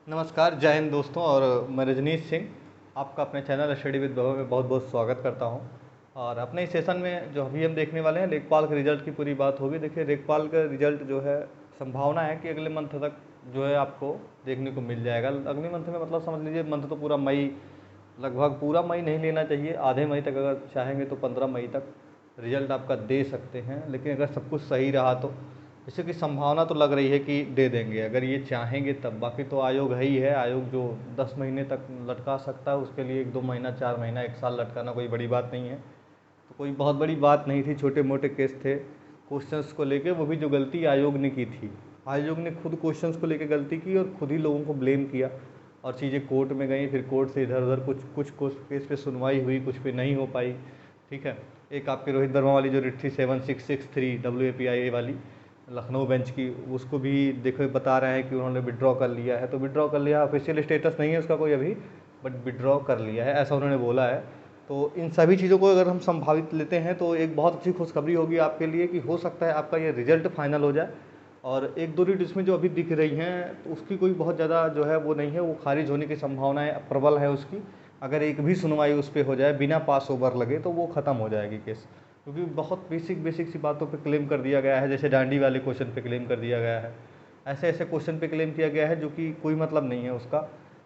नमस्कार, जय हिंद दोस्तों। और मैं रजनीश सिंह आपका अपने चैनल स्टडी विद भव में बहुत बहुत स्वागत करता हूं। और अपने इस सेशन में जो अभी हम देखने वाले हैं, लेखपाल के रिजल्ट की पूरी बात होगी। देखिए, लेखपाल का रिजल्ट जो है, संभावना है कि अगले मंथ तक जो है आपको देखने को मिल जाएगा। अगले मंथ में मतलब समझ लीजिए, मंथ तो पूरा मई, लगभग पूरा मई नहीं लेना चाहिए, आधे मई तक अगर चाहेंगे तो 15 मई तक रिजल्ट आपका दे सकते हैं। लेकिन अगर सब कुछ सही रहा तो इससे की संभावना तो लग रही है कि दे देंगे, अगर ये चाहेंगे तब। बाकी तो आयोग है ही है, आयोग जो 10 महीने तक लटका सकता है, उसके लिए 1-2 महीना, 4 महीना, 1 साल लटकाना कोई बड़ी बात नहीं है। तो कोई बहुत बड़ी बात नहीं थी, छोटे मोटे केस थे क्वेश्चंस को लेके, वो भी जो गलती आयोग ने की थी। आयोग ने खुद क्वेश्चंस को लेके गलती की और खुद ही लोगों को ब्लेम किया, और चीज़ें कोर्ट में गई, फिर कोर्ट से इधर उधर कुछ कुछ केस पे सुनवाई हुई, कुछ पे नहीं हो पाई। ठीक है, एक आपके रोहित वर्मा वाली जो रिट थी 7663 WAPIA वाली, लखनऊ बेंच की, उसको भी देखो बता रहे हैं कि उन्होंने विड्रॉ कर लिया है। तो विड्रॉ कर लिया, ऑफिशियल स्टेटस नहीं है उसका कोई अभी, बट विड्रॉ कर लिया है, ऐसा उन्होंने बोला है। तो इन सभी चीज़ों को अगर हम संभावित लेते हैं तो एक बहुत अच्छी खुशखबरी होगी आपके लिए कि हो सकता है आपका ये रिजल्ट फाइनल हो जाए। और 1-2 रीट इसमें जो अभी दिख रही हैं, तो उसकी कोई बहुत ज़्यादा जो है वो नहीं है, वो खारिज होने की संभावनाएं प्रबल है उसकी। अगर एक भी सुनवाई उस पर हो जाए बिना पास ओवर लगे, तो वो ख़त्म हो जाएगी केस। क्योंकि बहुत बेसिक बेसिक सी बातों पे क्लेम कर दिया गया है, जैसे डांडी वाले क्वेश्चन पे क्लेम कर दिया गया है, ऐसे ऐसे क्वेश्चन पे क्लेम किया गया है जो कि कोई मतलब नहीं है उसका।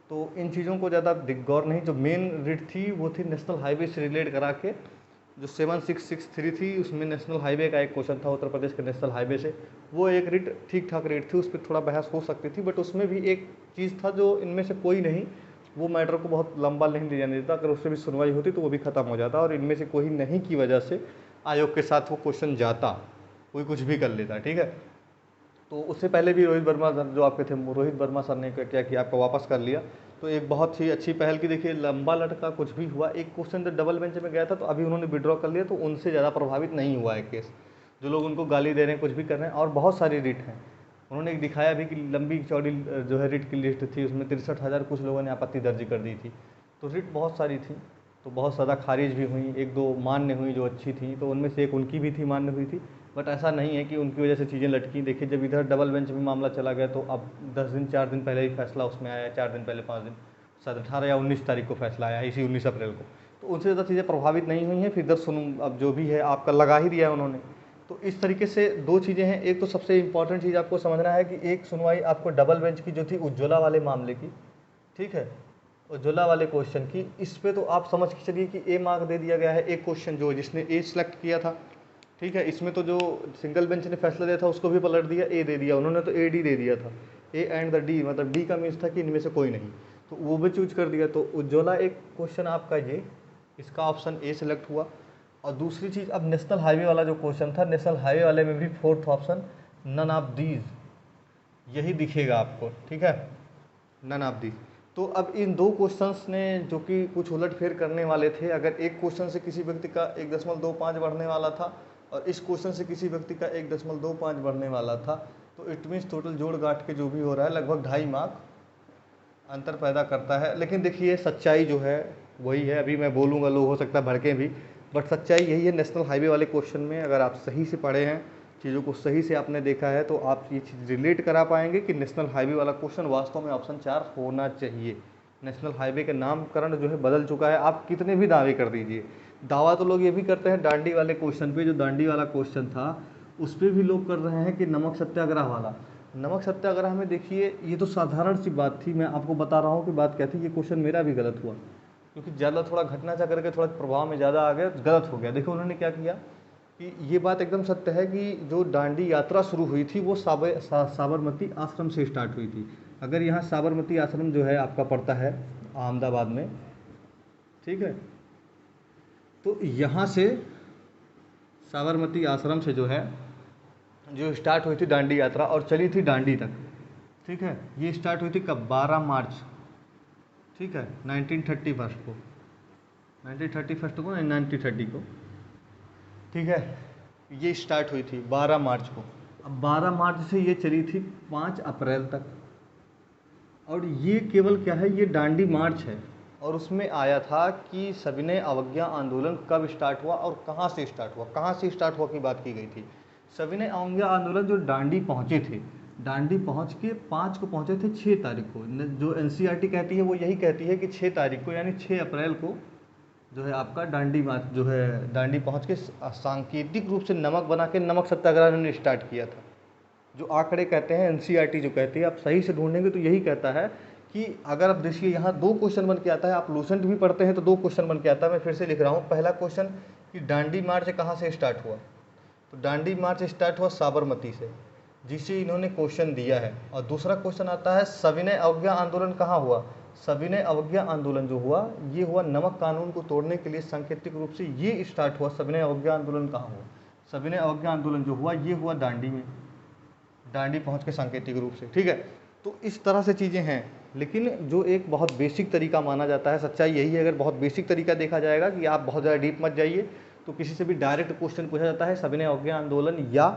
तो इन चीज़ों को ज़्यादा गौर नहीं, जो मेन रिट थी वो थी नेशनल हाईवे से रिलेट करा के, जो 7663 थी, उसमें नेशनल हाईवे का एक क्वेश्चन था, उत्तर प्रदेश के नेशनल हाईवे से। वो एक रिट ठीक ठाक रिट थी, उस पर थोड़ा बहस हो सकती थी, बट उसमें भी एक चीज़ था जो इनमें से कोई नहीं, वो मैटर को बहुत लंबा नहीं ले जाने देता। अगर उससे भी सुनवाई होती तो वो भी ख़त्म हो जाता, और इनमें से कोई नहीं की वजह से आयोग के साथ वो क्वेश्चन जाता, कोई कुछ भी कर लेता। ठीक है, तो उससे पहले भी रोहित वर्मा सर जो आपके थे, रोहित वर्मा सर ने क्या किया, आपका वापस कर लिया। तो एक बहुत ही अच्छी पहल की। देखिए, लंबा लटका कुछ भी हुआ, एक क्वेश्चन जब डबल बेंच में गया था तो अभी उन्होंने विड्रॉ कर लिया, तो उनसे ज़्यादा प्रभावित नहीं हुआ है केस। जो लोग उनको गाली दे रहे हैं, कुछ भी कर रहे हैं, और बहुत सारी रिट हैं। उन्होंने एक दिखाया भी कि लंबी चौड़ी जो है रिट की लिस्ट थी, उसमें 63,000 कुछ लोगों ने आपत्ति दर्ज कर दी थी। तो रिट बहुत सारी थी, तो बहुत ज़्यादा खारिज भी हुई, 1-2 मान्य हुई जो अच्छी थी, तो उनमें से एक उनकी भी थी, मान्य हुई थी। बट ऐसा नहीं है कि उनकी वजह से चीज़ें लटकी। देखिए, जब इधर डबल बेंच में मामला चला गया, तो अब 10 दिन 4 दिन पहले ही फैसला उसमें आया, 4 दिन पहले, 5 दिन, शायद 18 या 19 तारीख को फैसला आया, इसी 19 अप्रैल को। तो उनसे ज़्यादा चीज़ें प्रभावित नहीं हुई हैं। फिर इधर सुन, अब जो भी है आपका लगा ही दिया है उन्होंने। तो इस तरीके से 2 चीज़ें हैं। एक तो सबसे इंपॉर्टेंट चीज़ आपको समझना है कि एक सुनवाई आपको डबल बेंच की जो थी उज्ज्वला वाले मामले की, ठीक है, उज्ज्वला वाले क्वेश्चन की, इस पे तो आप समझ के चलिए कि ए मार्क दे दिया गया है। एक क्वेश्चन जो जिसने ए सिलेक्ट किया था, ठीक है, इसमें तो जो सिंगल बेंच ने फैसला दिया था उसको भी पलट दिया, ए दे दिया उन्होंने, तो ए डी दे दिया था। ए एंड द डी, मतलब डी का मीन्स था कि इनमें से कोई नहीं, तो वो भी चूज कर दिया। तो उज्ज्वला एक क्वेश्चन आपका ये, इसका ऑप्शन ए सिलेक्ट हुआ। और दूसरी चीज़, अब नेशनल हाईवे वाला जो क्वेश्चन था, नेशनल हाईवे वाले में भी fourth option none of these, यही दिखेगा आपको। ठीक है, नन ऑफ दीज। तो अब इन 2 क्वेश्चंस ने जो कि कुछ उलटफेर करने वाले थे, अगर एक क्वेश्चन से किसी व्यक्ति का 1.25 बढ़ने वाला था और इस क्वेश्चन से किसी व्यक्ति का 1.25 बढ़ने वाला था, तो इट मीन्स टोटल जोड़ गांठ के जो भी हो रहा है, लगभग 2.5 मार्क अंतर पैदा करता है। लेकिन देखिए, सच्चाई जो है वही है। अभी मैं बोलूँगा, लोग हो सकता है भड़कें भी, बट सच्चाई यही है। नेशनल हाईवे वाले क्वेश्चन में अगर आप सही से पढ़े हैं, चीज़ों को सही से आपने देखा है, तो आप ये चीज़ रिलेट करा पाएंगे कि नेशनल हाईवे वाला क्वेश्चन वास्तव में ऑप्शन 4 होना चाहिए। नेशनल हाईवे का नामकरण जो है बदल चुका है, आप कितने भी दावे कर दीजिए। दावा तो लोग ये भी करते हैं दांडी वाले क्वेश्चन पे, जो दांडी वाला क्वेश्चन था उस पर भी लोग कर रहे हैं कि नमक सत्याग्रह वाला। नमक सत्याग्रह में देखिए, ये तो साधारण सी बात थी, मैं आपको बता रहा हूँ कि बात क्या थी। ये क्वेश्चन मेरा भी गलत हुआ, क्योंकि ज़्यादा थोड़ा घटना चा करके थोड़ा प्रभाव में ज़्यादा आ गया, गलत हो गया। देखो उन्होंने क्या किया कि ये बात एकदम सत्य है कि जो दांडी यात्रा शुरू हुई थी वो साबरमती आश्रम से स्टार्ट हुई थी। अगर यहाँ साबरमती आश्रम जो है आपका पड़ता है अहमदाबाद में, ठीक है, तो यहाँ से साबरमती आश्रम से जो है, जो स्टार्ट हुई थी दांडी यात्रा और चली थी दांडी तक, ठीक है, ये स्टार्ट हुई थी कब, 12 मार्च, ठीक है, 1931 को, 1931 को, 1930 को, ठीक है, ये स्टार्ट हुई थी 12 मार्च को। अब 12 मार्च से ये चली थी 5 अप्रैल तक। और ये केवल क्या है, ये दांडी मार्च है। और उसमें आया था कि सविनय अवज्ञा आंदोलन कब स्टार्ट हुआ और कहाँ से स्टार्ट हुआ, कहाँ से स्टार्ट हुआ की बात की गई थी। सविनय अवज्ञा आंदोलन जो दांडी पहुँचे थे, डांडी पहुंच के 5 को पहुंचे थे 6 तारीख को। जो एनसीईआरटी कहती है वो यही कहती है कि 6 तारीख को यानी 6 अप्रैल को जो है आपका डांडी मार्च जो है डांडी पहुंच के सांकेतिक रूप से नमक बना के नमक सत्याग्रह उन्होंने स्टार्ट किया था। जो आंकड़े कहते हैं एनसीईआरटी जो कहती है, आप सही से ढूंढेंगे तो यही कहता है कि अगर आप देखिए यहाँ 2 क्वेश्चन बन के आता है, आप लूसेंट भी पढ़ते हैं तो 2 क्वेश्चन बन के आता है। मैं फिर से लिख रहा हूँ। पहला क्वेश्चन कि डांडी मार्च कहाँ से स्टार्ट हुआ, तो डांडी मार्च स्टार्ट हुआ साबरमती से, जिसे इन्होंने क्वेश्चन दिया है। और दूसरा क्वेश्चन आता है सविनय अवज्ञा आंदोलन कहाँ हुआ। सविनय अवज्ञा आंदोलन जो हुआ ये हुआ नमक कानून को तोड़ने के लिए सांकेतिक रूप से ये स्टार्ट हुआ। सविनय अवज्ञा आंदोलन कहाँ हुआ, सविनय अवज्ञा आंदोलन जो हुआ ये हुआ दांडी में, दांडी पहुंच के सांकेतिक रूप से, ठीक है। तो इस तरह से चीज़ें हैं, लेकिन जो एक बहुत बेसिक तरीका माना जाता है, सच्चाई यही है। अगर बहुत बेसिक तरीका देखा जाएगा कि आप बहुत ज़्यादा डीप मत जाइए, तो किसी से भी डायरेक्ट क्वेश्चन पूछा जाता है सविनय अवज्ञा आंदोलन या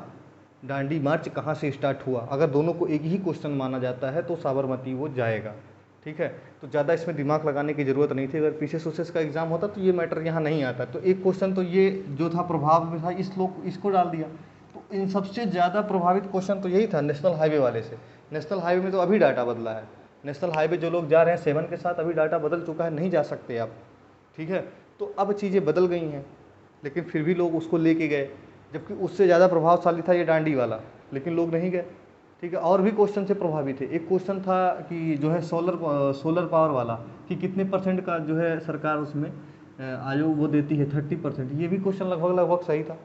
दांडी मार्च कहाँ से स्टार्ट हुआ। अगर दोनों को एक ही क्वेश्चन माना जाता है तो साबरमती वो जाएगा, ठीक है। तो ज़्यादा इसमें दिमाग लगाने की ज़रूरत नहीं थी। अगर पीछे सोसेस का एग्जाम होता तो ये मैटर यहाँ नहीं आता। तो एक क्वेश्चन तो ये जो था प्रभाव में था, इसको डाल दिया। तो इन सबसे ज़्यादा प्रभावित क्वेश्चन तो यही था नेशनल हाईवे वाले से। नेशनल हाईवे में तो अभी डाटा बदला है। नेशनल हाईवे जो लोग जा रहे हैं 7 के साथ, अभी डाटा बदल चुका है, नहीं जा सकते आप, ठीक है। तो अब चीज़ें बदल गई हैं, लेकिन फिर भी लोग उसको लेके गए, जबकि उससे ज़्यादा प्रभावशाली था ये डांडी वाला, लेकिन लोग नहीं गए, ठीक है। और भी क्वेश्चन से प्रभावित थे। एक क्वेश्चन था कि जो है सोलर पावर वाला, कि कितने % का जो है सरकार उसमें आयोग वो देती है, 30%। ये भी क्वेश्चन लगभग सही था।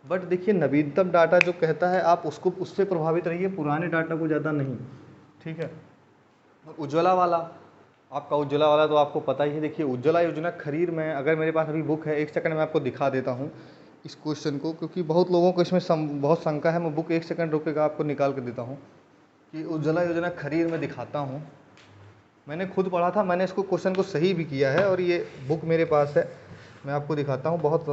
बट देखिए नवीनतम डाटा जो कहता है आप उससे प्रभावित रहिए, पुराने डाटा को ज़्यादा नहीं, ठीक है। उज्ज्वला वाला, आपका उज्ज्वला वाला तो आपको पता ही है। देखिए उज्ज्वला योजना खरीद में, अगर मेरे पास अभी बुक है, 1 सेकंड में आपको दिखा देता हूँ इस क्वेश्चन को, क्योंकि बहुत लोगों को इसमें बहुत शंका है। मैं बुक 1 सेकंड रुकेगा, आपको निकाल के देता हूँ कि उज्ज्वला योजना खरीद में दिखाता हूँ। मैंने खुद पढ़ा था, मैंने इसको क्वेश्चन को सही भी किया है, और ये बुक मेरे पास है, मैं आपको दिखाता हूँ। बहुत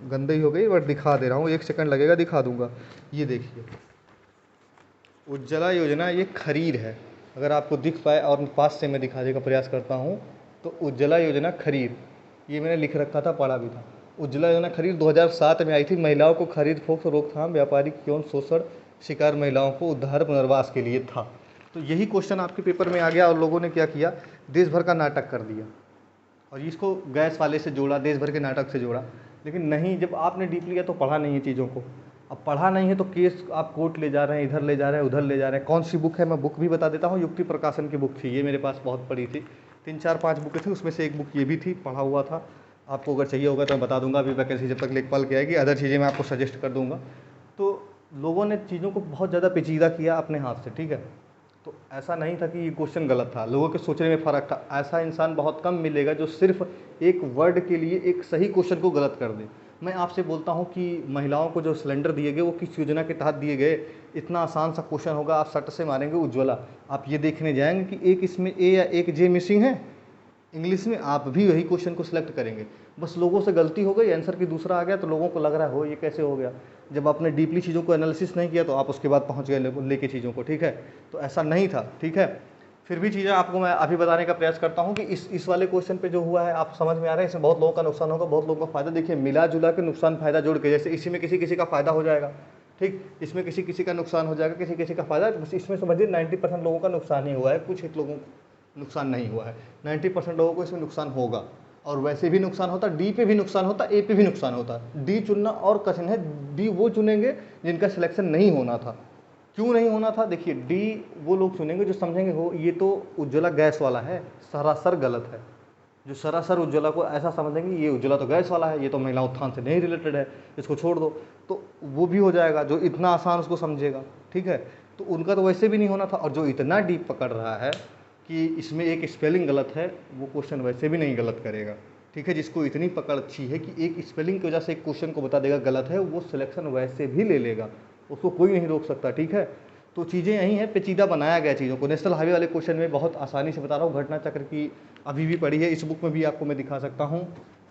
गंदी हो गई बट दिखा दे रहा हूँ, 1 सेकंड लगेगा, दिखा दूँगा। ये देखिए उज्ज्वला योजना ये खरीद है, अगर आपको दिख पाए, और पास से मैं दिखाने का प्रयास करता हूँ। तो उज्ज्वला योजना खरीद, ये मैंने लिख रखा था, पढ़ा भी था। उज्ज्वला योजना खरीद 2007 में आई थी। महिलाओं को खरीद फोक्त रोकथाम, व्यापारिक यौन शोषण शिकार महिलाओं को उद्धार पुनर्वास के लिए था। तो यही क्वेश्चन आपके पेपर में आ गया, और लोगों ने क्या किया, देश भर का नाटक कर दिया, और इसको गैस वाले से जोड़ा, देश भर के नाटक से जोड़ा। लेकिन नहीं, जब आपने डीप लिया तो पढ़ा नहीं है चीज़ों को। अब पढ़ा नहीं है तो केस आप कोर्ट ले जा रहे हैं, इधर ले जा रहे हैं, उधर ले जा रहे हैं। कौन सी बुक है, मैं बुक भी बता देता हूँ। युक्ति प्रकाशन की बुक थी ये, मेरे पास बहुत पड़ी थी, 3-4-5 बुकें थी, उसमें से एक बुक ये भी थी, पढ़ा हुआ था। आपको अगर चाहिए होगा तो मैं बता दूंगा। अभी वैकेंसी जब तक लेखपाल की आएगी, अदर चीज़ें मैं आपको सजेस्ट कर दूंगा। तो लोगों ने चीज़ों को बहुत ज़्यादा पेचीदा किया अपने हाथ से, ठीक है। तो ऐसा नहीं था कि ये क्वेश्चन गलत था, लोगों के सोचने में फ़र्क था। ऐसा इंसान बहुत कम मिलेगा जो सिर्फ एक वर्ड के लिए एक सही क्वेश्चन को गलत कर दे। मैं आपसे बोलता हूँ कि महिलाओं को जो सिलेंडर दिए गए वो किस योजना के तहत दिए गए, इतना आसान सा क्वेश्चन होगा, आप सट से मारेंगे उज्ज्वला। आप ये देखने जाएंगे कि एक इसमें ए या एक जे मिसिंग है, इंग्लिश में आप भी वही क्वेश्चन को सिलेक्ट करेंगे। बस लोगों से गलती हो गई, आंसर की दूसरा आ गया, तो लोगों को लग रहा है हो ये कैसे हो गया। जब आपने डीपली चीज़ों को एनालिसिस नहीं किया तो आप उसके बाद पहुंच गए लेके चीज़ों को, ठीक है। तो ऐसा नहीं था, ठीक है। फिर भी चीज़ें आपको मैं अभी बताने का प्रयास करता हूँ कि इस वाले क्वेश्चन पे जो हुआ है आप समझ में आ रहा है, इसमें बहुत लोगों का नुकसान होगा, बहुत लोगों का फायदा। देखिए मिला जुला के नुकसान फायदा जोड़ के, जैसे इसी में किसी किसी का फायदा हो जाएगा, ठीक, इसमें किसी किसी का नुकसान हो जाएगा, किसी किसी का फायदा। बस इसमें समझिए 90% लोगों का नुकसान ही हुआ है, कुछ एक लोगों को नुकसान नहीं हुआ है। 90% लोगों को इसमें नुकसान होगा, और वैसे भी नुकसान होता, डी पे भी नुकसान होता, ए पे भी नुकसान होता। डी चुनना और कठिन है, डी वो चुनेंगे जिनका सिलेक्शन नहीं होना था। क्यों नहीं होना था, देखिए डी वो लोग चुनेंगे जो समझेंगे हो ये तो उज्ज्वला गैस वाला है, सरासर गलत है। जो सरासर उज्ज्वला को ऐसा समझेंगे ये उज्ज्वला तो गैस वाला है, ये तो महिला उत्थान से नहीं रिलेटेड है, इसको छोड़ दो, तो वो भी हो जाएगा जो इतना आसान उसको समझेगा, ठीक है। तो उनका तो वैसे भी नहीं होना था, और जो इतना डीप पकड़ रहा है कि इसमें एक स्पेलिंग गलत है, वो क्वेश्चन वैसे भी नहीं गलत करेगा, ठीक है। जिसको इतनी पकड़ अच्छी है कि एक स्पेलिंग की वजह से एक क्वेश्चन को बता देगा गलत है, वो सिलेक्शन वैसे भी ले लेगा, उसको कोई नहीं रोक सकता, ठीक है। तो चीज़ें यही हैं, पेचीदा बनाया गया चीज़ों को। नेशनल हाईवे वाले क्वेश्चन में बहुत आसानी से बता रहा हूँ, घटना चक्र की अभी भी पड़ी है, इस बुक में भी आपको मैं दिखा सकता हूँ।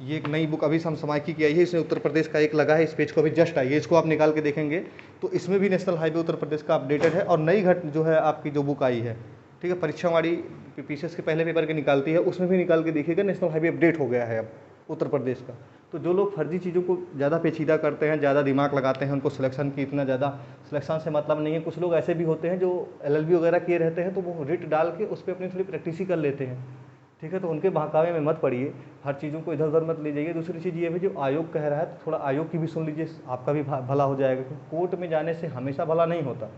ये एक नई बुक अभी समसामयिकी की आई है, इसमें उत्तर प्रदेश का एक लगा है, इस पेज को अभी जस्ट आई है, इसको आप निकाल के देखेंगे तो इसमें भी नेशनल हाईवे उत्तर प्रदेश का अपडेटेड है। और नई जो है आपकी जो बुक आई है, ठीक है, परीक्षावाड़ी पीसीएस के पहले पेपर के निकालती है, उसमें भी निकाल के देखिएगा, नेशनल हाईवे अपडेट हो गया है अब उत्तर प्रदेश का। तो जो लोग फर्जी चीज़ों को ज़्यादा पेचीदा करते हैं, ज़्यादा दिमाग लगाते हैं, उनको सिलेक्शन की इतना ज़्यादा सिलेक्शन से मतलब नहीं है। कुछ लोग ऐसे भी होते हैं जो LLB वगैरह किए रहते हैं, तो वो रिट डाल के उस पर अपनी थोड़ी प्रैक्टिस ही कर लेते हैं, ठीक है। तो उनके बहकावे में मत पड़िए, हर चीज़ों को इधर उधर मत ले जाइए। दूसरी चीज़ ये है, जो आयोग कह रहा है तो थोड़ा आयोग की भी सुन लीजिए, आपका भी भला हो जाएगा, क्योंकि कोर्ट में जाने से हमेशा भला नहीं होता,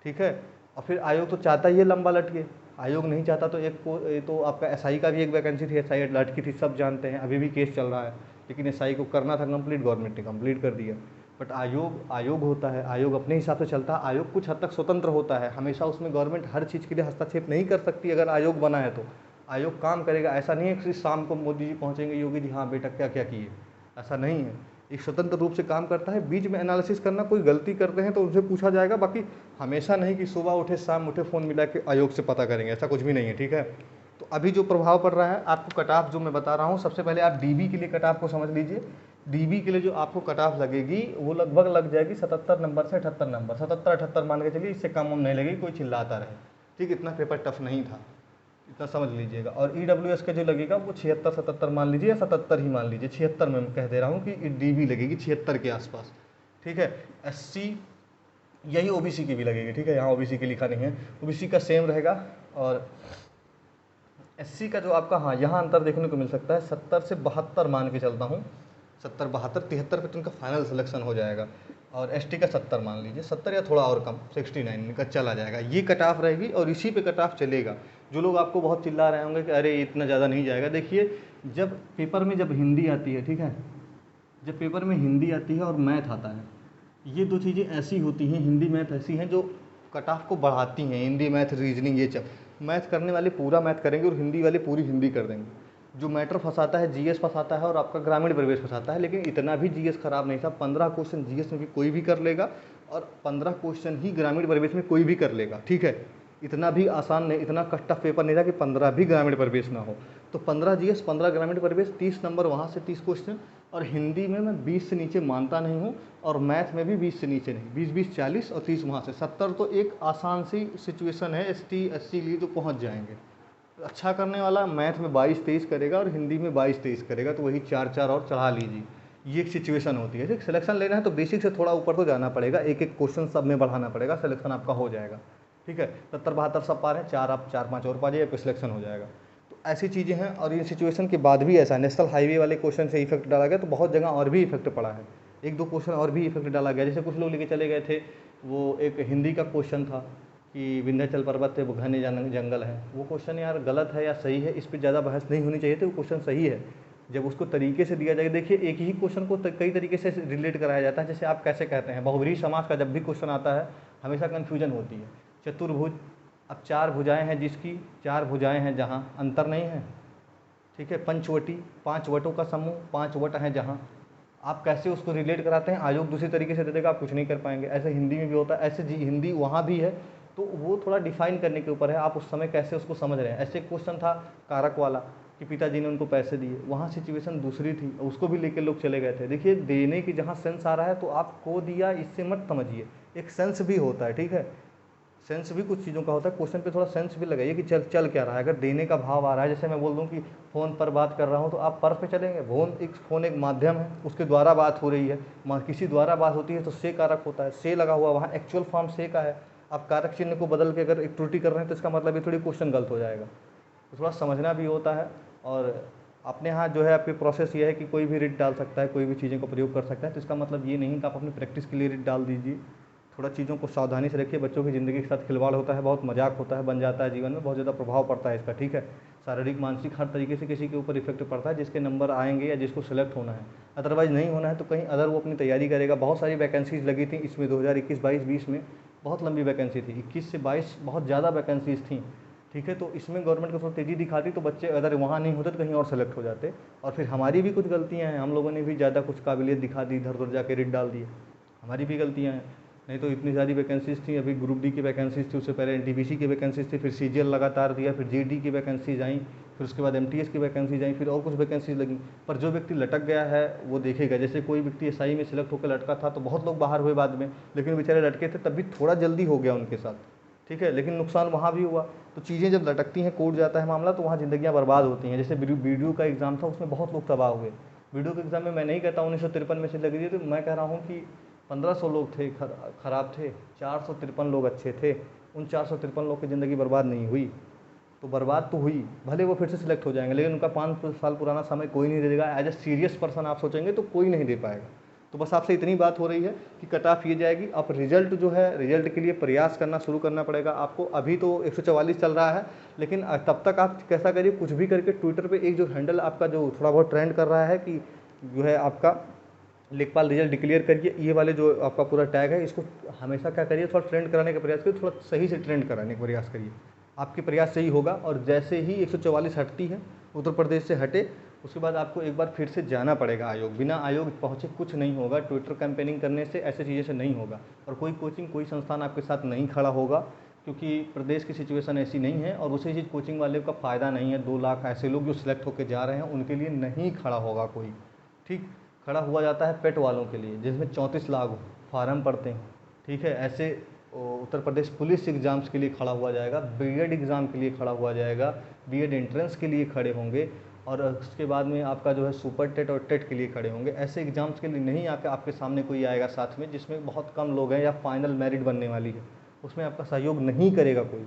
ठीक है। और फिर आयोग तो चाहता ही है लंबा लटके, आयोग नहीं चाहता तो ये तो आपका SI का भी एक वैकेंसी थी, SI लटकी थी, सब जानते हैं, अभी भी केस चल रहा है, लेकिन SI को करना था कंप्लीट, गवर्नमेंट ने कंप्लीट कर दिया। बट आयोग होता है, आयोग अपने हिसाब से चलता है, आयोग कुछ हद तक स्वतंत्र होता है, हमेशा उसमें गवर्नमेंट हर चीज़ के लिए हस्तक्षेप नहीं कर सकती। अगर आयोग बना है तो आयोग काम करेगा, ऐसा नहीं है कि शाम को मोदी जी पहुँचेंगे, योगी जी हाँ बेटा क्या क्या किए, ऐसा नहीं है। एक स्वतंत्र रूप से काम करता है, बीच में एनालिसिस करना, कोई गलती करते हैं तो उनसे पूछा जाएगा, बाकी हमेशा नहीं कि सुबह उठे शाम उठे फ़ोन मिला के आयोग से पता करेंगे, ऐसा कुछ भी नहीं है, ठीक है। तो अभी जो प्रभाव पड़ रहा है आपको, कट ऑफ जो मैं बता रहा हूँ, सबसे पहले आप DB के लिए कट ऑफ को समझ लीजिए। DB के लिए जो आपको कट ऑफ लगेगी वो लगभग लग जाएगी 77 नंबर से 78 नंबर, 77-78 मान के चलिए, इससे कम नहीं लगेगी, कोई चिल्लाता रहे, ठीक, इतना पेपर टफ नहीं था, इतना समझ लीजिएगा। और EWS का जो लगेगा वो 76-77 मान लीजिए, या 77 ही मान लीजिए, 76 में कह दे रहा हूँ कि DB लगेगी 76 के आसपास, ठीक है। SC यही OBC की भी लगेगी, ठीक है, यहाँ OBC की लिखा नहीं है, OBC का सेम रहेगा। और SC का जो आपका, हाँ यहाँ अंतर देखने को मिल सकता है, 70 से 72 मान के चलता हूँ, 70-72 73 पे तो उनका फाइनल सिलेक्शन हो जाएगा। और ST का 70 मान लीजिए, 70 या थोड़ा और कम, 69 का चला जाएगा, ये कट ऑफ रहेगी और इसी पे कट ऑफ चलेगा। जो लोग आपको बहुत चिल्ला रहे होंगे कि अरे इतना ज़्यादा नहीं जाएगा, देखिए जब पेपर में जब हिंदी आती है, ठीक है, जब पेपर में हिंदी आती है और मैथ आता है, ये दो चीज़ें ऐसी होती हैं, हिंदी मैथ ऐसी हैं जो कट ऑफ को बढ़ाती हैं। हिंदी मैथ रीजनिंग, ये मैथ करने वाले पूरा मैथ करेंगे और हिंदी वाले पूरी हिंदी कर देंगे। जो मैटर फंसाता है GS फंसाता है और आपका ग्रामीण परिवेश फंसाता है, लेकिन इतना भी GS खराब नहीं था। 15 क्वेश्चन GS में भी कोई भी कर लेगा और 15 क्वेश्चन ही ग्रामीण परिवेश में कोई भी कर लेगा, ठीक है। इतना भी आसान नहीं, इतना टफ पेपर नहीं था कि 15 भी ग्रामीण परिवेश ना हो। तो 15 GS, 15 ग्रामीण परिवेश, 30 नंबर वहाँ से 30 क्वेश्चन। और हिंदी में मैं 20 से नीचे मानता नहीं हूँ, और मैथ में भी 20 से नीचे नहीं, 20-20 40 और 30 वहाँ से 70। तो एक आसान सी सिचुएशन है ST SC लिए, तो पहुँच जाएंगे। अच्छा करने वाला मैथ में 22-23 करेगा और हिंदी में 22-23 करेगा, तो वही 4-4 और चढ़ा लीजिए। ये एक सिचुएशन होती है। ठीक, सिलेक्शन लेना है तो बेसिक से थोड़ा ऊपर तो जाना पड़ेगा, एक एक क्वेश्चन सब में बढ़ाना पड़ेगा, सिलेक्शन आपका हो जाएगा। ठीक है, 70-72 सब पा रहे हैं, 4 आप 4-5 और पा जाइए, आपका सिलेक्शन हो जाएगा। तो ऐसी चीज़ें हैं। और ये सिचुएशन के बाद भी ऐसा नेशनल हाईवे वाले क्वेश्चन से इफेक्ट डाला गया, तो बहुत जगह और भी इफेक्ट पड़ा है, 1-2 क्वेश्चन और भी इफेक्ट डाला गया। जैसे कुछ लोग लेके चले गए थे, वो एक हिंदी का क्वेश्चन था कि विंध्याचल पर्वत पे वो घने जंगल है। वो क्वेश्चन यार गलत है या सही है, इस पर ज़्यादा बहस नहीं होनी चाहिए थी। वो क्वेश्चन सही है जब उसको तरीके से दिया जाए। देखिए, एक ही क्वेश्चन को कई तरीके से रिलेट कराया जाता है। जैसे आप कैसे कहते हैं, बहुब्रीही समास का जब भी क्वेश्चन आता है हमेशा कन्फ्यूजन होती है। चतुर्भुज, अब 4 भुजाएँ हैं जिसकी, 4 भुजाएँ हैं जहाँ, अंतर नहीं है। ठीक है, पंचवटी, 5 वटों का समूह, 5 वट हैं जहाँ, आप कैसे उसको रिलेट कराते हैं, आयोग दूसरी तरीके से दे देगा, आप कुछ नहीं कर पाएंगे। ऐसे हिंदी में भी होता है, ऐसे जी हिंदी वहाँ भी है, तो वो थोड़ा डिफाइन करने के ऊपर है, आप उस समय कैसे उसको समझ रहे हैं। ऐसे क्वेश्चन था कारक वाला कि पिताजी ने उनको पैसे दिए, वहाँ सिचुएशन दूसरी थी, उसको भी लेके लोग चले गए थे। देखिए, देने की जहाँ सेंस आ रहा है तो आप खो दिया इससे मत समझिए, एक सेंस भी होता है। ठीक है, सेंस भी कुछ चीज़ों का होता है, क्वेश्चन पे थोड़ा सेंस भी लगाइए कि चल क्या रहा है। अगर देने का भाव आ रहा है, जैसे मैं बोल दूं कि फ़ोन पर बात कर रहा हूं, तो आप पर पे चलेंगे। फ़ोन एक माध्यम है, उसके द्वारा बात हो रही है, किसी द्वारा बात होती है तो से कारक होता है, से लगा हुआ, वहाँ एक्चुअल फॉर्म से का है। आप कारक चिन्ह को बदल के अगर एक त्रुटि कर रहे हैं तो इसका मतलब ये थोड़ी क्वेश्चन गलत हो जाएगा। तो थोड़ा समझना भी होता है। और अपने यहाँ जो है आपकी प्रोसेस ये है कि कोई भी रिट डाल सकता है, कोई भी चीज़ें को प्रयोग कर सकता है। तो इसका मतलब ये नहीं कि आप अपनी प्रैक्टिस के लिए रिट डाल दीजिए। थोड़ा चीज़ों को सावधानी से रखिए, बच्चों की ज़िंदगी के साथ खिलवाड़ होता है, बहुत मजाक होता है, बन जाता है जीवन में, बहुत ज़्यादा प्रभाव पड़ता है इसका। ठीक है, शारीरिक मानसिक हर तरीके से किसी के ऊपर इफेक्ट पड़ता है, जिसके नंबर आएंगे या जिसको सेलेक्ट होना है। अदरवाइज़ नहीं होना है तो कहीं अदर वो अपनी तैयारी करेगा। बहुत सारी वैकेंसीज लगी थी इसमें 2021, 22, 20 में बहुत लंबी वैकेंसी थी, 21 से 22 बहुत ज़्यादा वैकेंसीज थी। ठीक है, तो इसमें गवर्नमेंट को थोड़ी तेज़ी दिखाती तो बच्चे अगर वहाँ नहीं होते तो कहीं और सेलेक्ट हो जाते। और फिर हमारी भी कुछ गलतियाँ हैं, हम लोगों ने भी ज़्यादा कुछ काबिलियत दिखा दी, इधर उधर जाके रिट डाल दिए, हमारी भी गलतियाँ हैं। नहीं तो इतनी सारी वैकेंसीज थी, अभी ग्रुप डी की वैकेंसीज थी, उससे पहले NTPC की वैकेंसीज थी, फिर CGL लगातार दिया, फिर GD की वैकेंसीज आई, फिर उसके बाद MTS की वैकेंसीज आई, फिर और कुछ वैकेंसीज लगी। पर जो व्यक्ति लटक गया है वो देखेगा। जैसे कोई व्यक्ति SI में सिलेक्ट होकर लटका था तो बहुत लोग बाहर हुए बाद में, लेकिन बेचारे लटके थे तब भी थोड़ा जल्दी हो गया उनके साथ। ठीक है, लेकिन नुकसान वहाँ भी हुआ। तो चीज़ें जब लटकती हैं, कोर्ट जाता है मामला, तो वहाँ ज़िंदगियाँ बर्बाद होती हैं। जैसे BDO का एग्ज़ाम था, उसमें बहुत लोग तबाह हुए, वीडियो के एग्ज़ाम में मैं नहीं कहता 1953 में से लग रही है, तो मैं कह रहा हूँ कि 1500 लोग थे खराब थे, 453 लोग अच्छे थे। उन 453 लोग की ज़िंदगी बर्बाद नहीं हुई, तो बर्बाद तो हुई, भले वो फिर से सिलेक्ट हो जाएंगे, लेकिन उनका 5 साल पुराना समय कोई नहीं दे देगा। एज ए सीरियस पर्सन आप सोचेंगे तो कोई नहीं दे पाएगा। तो बस आपसे इतनी बात हो रही है कि कट ऑफ ये जाएगी। अब रिजल्ट जो है, रिजल्ट के लिए प्रयास करना शुरू करना पड़ेगा आपको। अभी तो 144 चल रहा है, लेकिन तब तक आप कैसा करिए, कुछ भी करके ट्विटर पे एक जो हैंडल आपका जो थोड़ा बहुत ट्रेंड कर रहा है कि जो है आपका लेखपाल रिजल्ट डिक्लेयर करिए, ये वाले जो आपका पूरा टैग है, इसको हमेशा क्या करिए, थोड़ा ट्रेंड कराने का प्रयास करिए, थोड़ा सही से ट्रेंड कराने का प्रयास करिए। आपके प्रयास सही होगा, और जैसे ही 144 हटती है, उत्तर प्रदेश से हटे, उसके बाद आपको एक बार फिर से जाना पड़ेगा आयोग। बिना आयोग पहुँचे कुछ नहीं होगा। ट्विटर कैंपेनिंग करने से, ऐसे चीज़ें से नहीं होगा। और कोई कोचिंग, कोई संस्थान आपके साथ नहीं खड़ा होगा, क्योंकि प्रदेश की सिचुएशन ऐसी नहीं है। और उसी चीज़ कोचिंग वाले का फ़ायदा नहीं है। 2 लाख ऐसे लोग जो सिलेक्ट होकर जा रहे हैं, उनके लिए नहीं खड़ा होगा कोई। ठीक, खड़ा हुआ जाता है पेट वालों के लिए, जिसमें 34 लाख फार्म पड़ते हैं। ठीक है, ऐसे उत्तर प्रदेश पुलिस एग्ज़ाम्स के लिए खड़ा हुआ जाएगा, बीएड एग्ज़ाम के लिए खड़ा हुआ जाएगा, बीएड एंट्रेंस के लिए खड़े होंगे, और उसके बाद में आपका जो है सुपर टेट और टेट के लिए खड़े होंगे। ऐसे एग्ज़ाम्स के लिए नहीं आके आपके सामने कोई आएगा साथ में, जिसमें बहुत कम लोग हैं या फाइनल मेरिट बनने वाली है, उसमें आपका सहयोग नहीं करेगा कोई।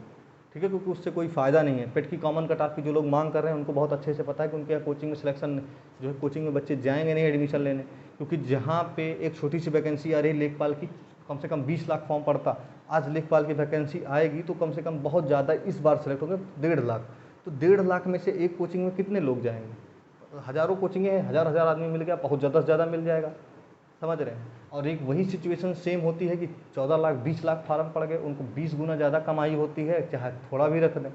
ठीक है, क्योंकि उससे कोई फ़ायदा नहीं है। पेट की कॉमन कट ऑफ की जो लोग मांग कर रहे हैं, उनको बहुत अच्छे से पता है कि उनके यहाँ कोचिंग में सिलेक्शन, जो है कोचिंग में बच्चे जाएंगे नहीं एडमिशन लेने, क्योंकि जहाँ पे एक छोटी सी वैकेंसी आ रही है लेखपाल की, कम से कम 20 लाख फॉर्म पड़ता, आज लेखपाल की वैकेंसी आएगी तो कम से कम बहुत ज़्यादा इस बार सेलेक्ट होंगे 1.5 लाख। तो 1.5 लाख में से एक कोचिंग में कितने लोग जाएंगे? हज़ारों कोचिंगें हैं, हज़ार आदमी मिल गया, बहुत ज़्यादा से ज़्यादा मिल जाएगा। समझ रहे हैं? और एक वही सिचुएशन सेम होती है कि 14 लाख 20 लाख फार्म पड़ गए, उनको 20 गुना ज़्यादा कमाई होती है, चाहे थोड़ा भी रख दें,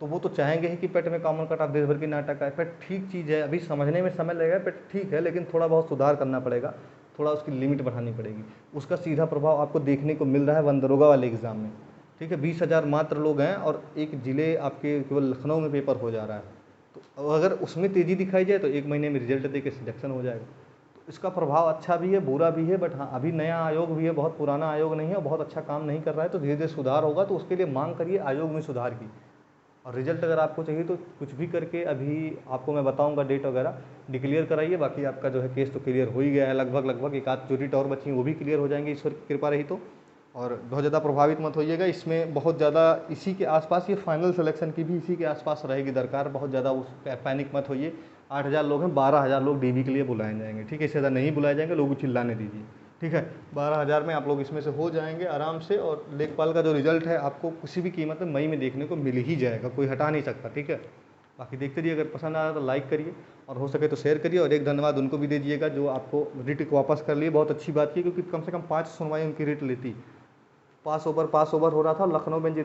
तो वो तो चाहेंगे ही कि पेट में कॉमन कट ऑफ देश भर की नाटक आए। पेट ठीक चीज़ है, अभी समझने में समय लगेगा, पेट ठीक है, लेकिन थोड़ा बहुत सुधार करना पड़ेगा, थोड़ा उसकी लिमिट बढ़ानी पड़ेगी। उसका सीधा प्रभाव आपको देखने को मिल रहा है वन दरोगा वाले एग्ज़ाम में। ठीक है, 20,000 मात्र लोग हैं, और एक ज़िले आपके केवल लखनऊ में पेपर हो जा रहा है। तो अगर उसमें तेज़ी दिखाई जाए तो 1 महीने में रिजल्ट दे के सिलेक्शन हो जाएगा। इसका प्रभाव अच्छा भी है, बुरा भी है, बट हाँ, अभी नया आयोग भी है, बहुत पुराना आयोग नहीं है, और बहुत अच्छा काम नहीं कर रहा है, तो धीरे धीरे सुधार होगा। तो उसके लिए मांग करिए आयोग में सुधार की। और रिजल्ट अगर आपको चाहिए तो कुछ भी करके, अभी आपको मैं बताऊंगा डेट वगैरह, डिक्लेयर कराइए। बाकी आपका जो है केस तो क्लियर हो ही गया है लगभग। एक आध जो रिट और बची हैं वो भी क्लियर हो जाएंगे, ईश्वर की कृपा रही तो। और बहुत ज़्यादा प्रभावित मत होइएगा, इसमें बहुत ज़्यादा इसी के आसपास, ये फाइनल सिलेक्शन की भी इसी के आसपास रहेगी दरकार। बहुत ज़्यादा उस पैनिक मत होइए। 8,000 लोग हैं, 12,000 लोग डीबी के लिए बुलाए जाएंगे। ठीक है, इससे ज़्यादा नहीं बुलाए जाएंगे, लोगों को चिल्लाने दीजिए। ठीक है, 12,000 में आप लोग इसमें से हो जाएंगे आराम से। और लेखपाल का जो रिजल्ट है आपको किसी भी कीमत में मई में देखने को मिल ही जाएगा, कोई हटा नहीं सकता। ठीक है, बाकी देखते रहिए। अगर पसंद आया तो लाइक करिए, और हो सके तो शेयर करिए। और एक धन्यवाद उनको भी दे दीजिएगा जो आपको रिट को वापस कर लिए, बहुत अच्छी बात की, क्योंकि कम से कम 5 सुनवाई उनकी रिट लेती। पास ओवर हो रहा था, लखनऊ में